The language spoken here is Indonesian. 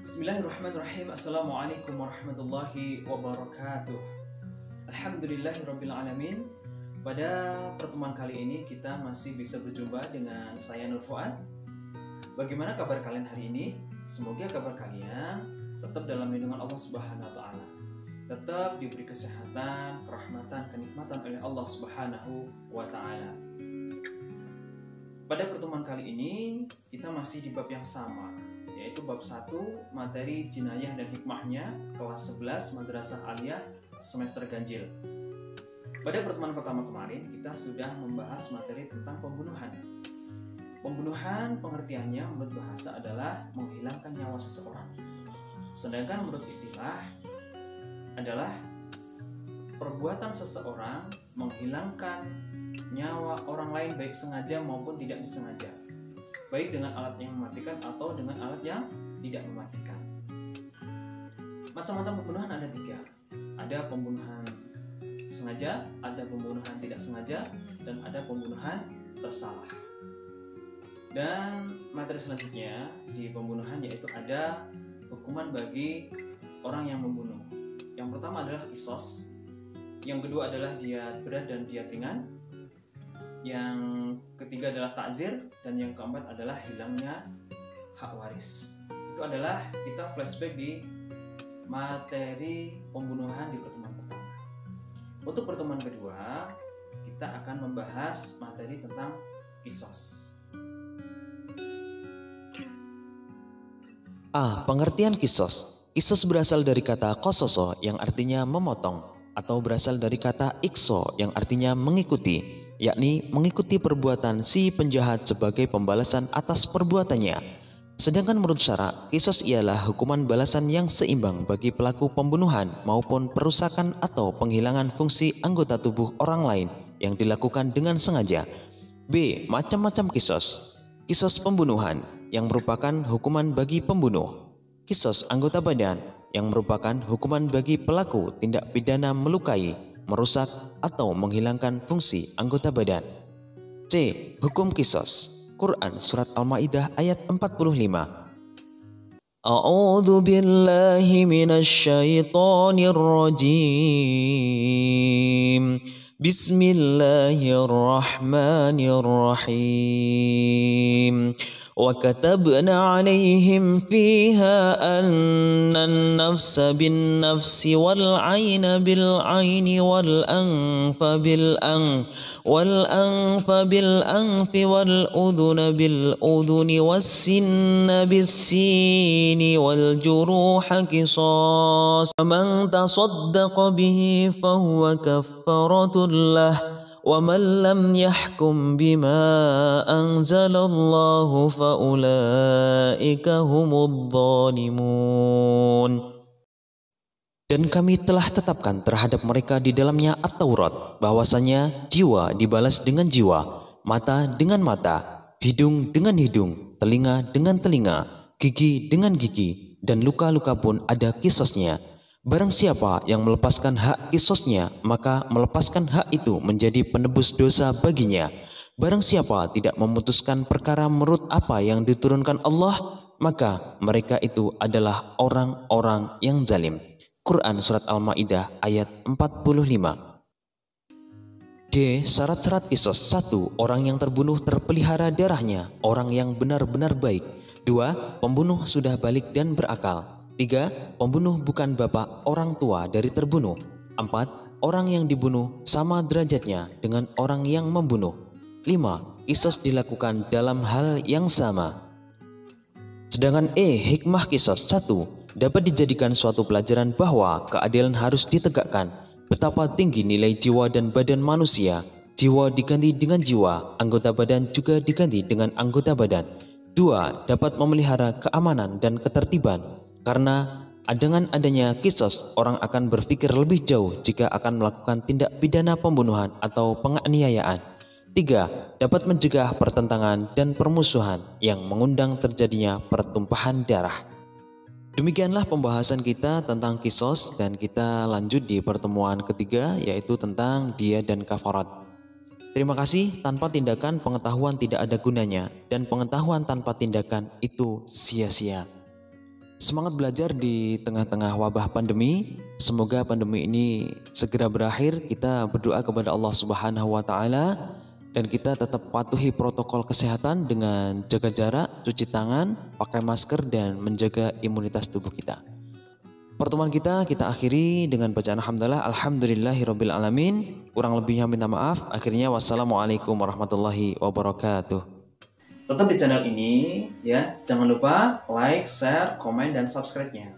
Bismillahirrahmanirrahim. Assalamualaikum warahmatullahi wabarakatuh. Alhamdulillahirrabbilalamin. Pada pertemuan kali ini kita masih bisa berjumpa dengan saya Nur Fuad. Bagaimana kabar kalian hari ini? Semoga kabar kalian tetap dalam lindungan Allah Subhanahu wa taala. Tetap diberi kesehatan, kerahmatan, kenikmatan oleh Allah Subhanahu wa taala. Pada pertemuan kali ini kita masih di bab yang sama, yaitu bab 1 materi jinayah dan hikmahnya kelas 11 Madrasah Aliyah semester ganjil. Pada pertemuan pertama kemarin kita sudah membahas materi tentang pembunuhan. Pembunuhan pengertiannya menurut bahasa adalah menghilangkan nyawa seseorang. Sedangkan menurut istilah adalah perbuatan seseorang menghilangkan nyawa orang lain baik sengaja maupun tidak disengaja, baik dengan alat yang mematikan atau dengan alat yang tidak mematikan. Macam-macam pembunuhan ada 3. Ada pembunuhan sengaja, ada pembunuhan tidak sengaja, dan ada pembunuhan tersalah. Dan materi selanjutnya di pembunuhan yaitu ada hukuman bagi orang yang membunuh. Yang pertama adalah qisas, yang kedua adalah diat berat dan diat ringan, yang ketiga adalah ta'zir, dan yang keempat adalah hilangnya hak waris. Itu adalah kita flashback di materi pembunuhan di pertemuan pertama. Untuk pertemuan kedua, kita akan membahas materi tentang qisas. Pengertian qisas. Qisas berasal dari kata qososo yang artinya memotong, atau berasal dari kata ikso yang artinya mengikuti, yakni mengikuti perbuatan si penjahat sebagai pembalasan atas perbuatannya. Sedangkan menurut syara, qisas ialah hukuman balasan yang seimbang bagi pelaku pembunuhan maupun perusakan atau penghilangan fungsi anggota tubuh orang lain yang dilakukan dengan sengaja. B. Macam-macam qisas. Qisas pembunuhan yang merupakan hukuman bagi pembunuh. Qisas anggota badan yang merupakan hukuman bagi pelaku tindak pidana melukai, merusak, atau menghilangkan fungsi anggota badan. C. Hukum qisas. Quran Surat Al-Ma'idah ayat 45. A'udzu billahi minasyaitonir rajim. Bismillahirrahmanirrahim. وكتبنا عليهم فيها أن النفس بالنفس والعين بالعين والأنف بالأنف والأذن بالأذن والسن بالسين والجروح قصاص فمن تصدق به فهو كفارة له وَمَنْ لَمْ يَحْكُمْ بِمَا أَنْزَلَ اللَّهُ فَأُولَئِكَ هُمُ الظَّالِمُونَ. Dan kami telah tetapkan terhadap mereka di dalamnya At-Taurat bahwasanya jiwa dibalas dengan jiwa, mata dengan mata, hidung dengan hidung, telinga dengan telinga, gigi dengan gigi, dan luka-luka pun ada qisasnya. Barang siapa yang melepaskan hak qisasnya, maka melepaskan hak itu menjadi penebus dosa baginya. Barang siapa tidak memutuskan perkara menurut apa yang diturunkan Allah, maka mereka itu adalah orang-orang yang zalim. Quran Surat Al-Ma'idah ayat 45. D. Syarat-syarat qisas. 1. Orang yang terbunuh terpelihara darahnya, orang yang benar-benar baik. 2. Pembunuh sudah balik dan berakal. 3. Pembunuh bukan bapak orang tua dari terbunuh. 4. Orang yang dibunuh sama derajatnya dengan orang yang membunuh. 5. Qisas dilakukan dalam hal yang sama. Sedangkan E. Hikmah qisas. 1. Dapat dijadikan suatu pelajaran bahwa keadilan harus ditegakkan. Betapa tinggi nilai jiwa dan badan manusia. Jiwa diganti dengan jiwa, anggota badan juga diganti dengan anggota badan. 2. Dapat memelihara keamanan dan ketertiban. Karena dengan adanya qisas, orang akan berpikir lebih jauh jika akan melakukan tindak pidana pembunuhan atau penganiayaan. 3. Dapat mencegah pertentangan dan permusuhan yang mengundang terjadinya pertumpahan darah. Demikianlah pembahasan kita tentang qisas, dan kita lanjut di pertemuan ketiga yaitu tentang diat dan kafarat. Terima kasih. Tanpa tindakan pengetahuan tidak ada gunanya, dan pengetahuan tanpa tindakan itu sia-sia. Semangat belajar di tengah-tengah wabah pandemi. Semoga pandemi ini segera berakhir. Kita berdoa kepada Allah Subhanahu wa taala dan kita tetap patuhi protokol kesehatan dengan jaga jarak, cuci tangan, pakai masker dan menjaga imunitas tubuh kita. Pertemuan kita akhiri dengan bacaan hamdalah alhamdulillahirabbil alamin. Kurang lebihnya minta maaf. Akhirnya wassalamualaikum warahmatullahi wabarakatuh. Tetap di channel ini ya, jangan lupa like, share, komen, dan subscribe-nya.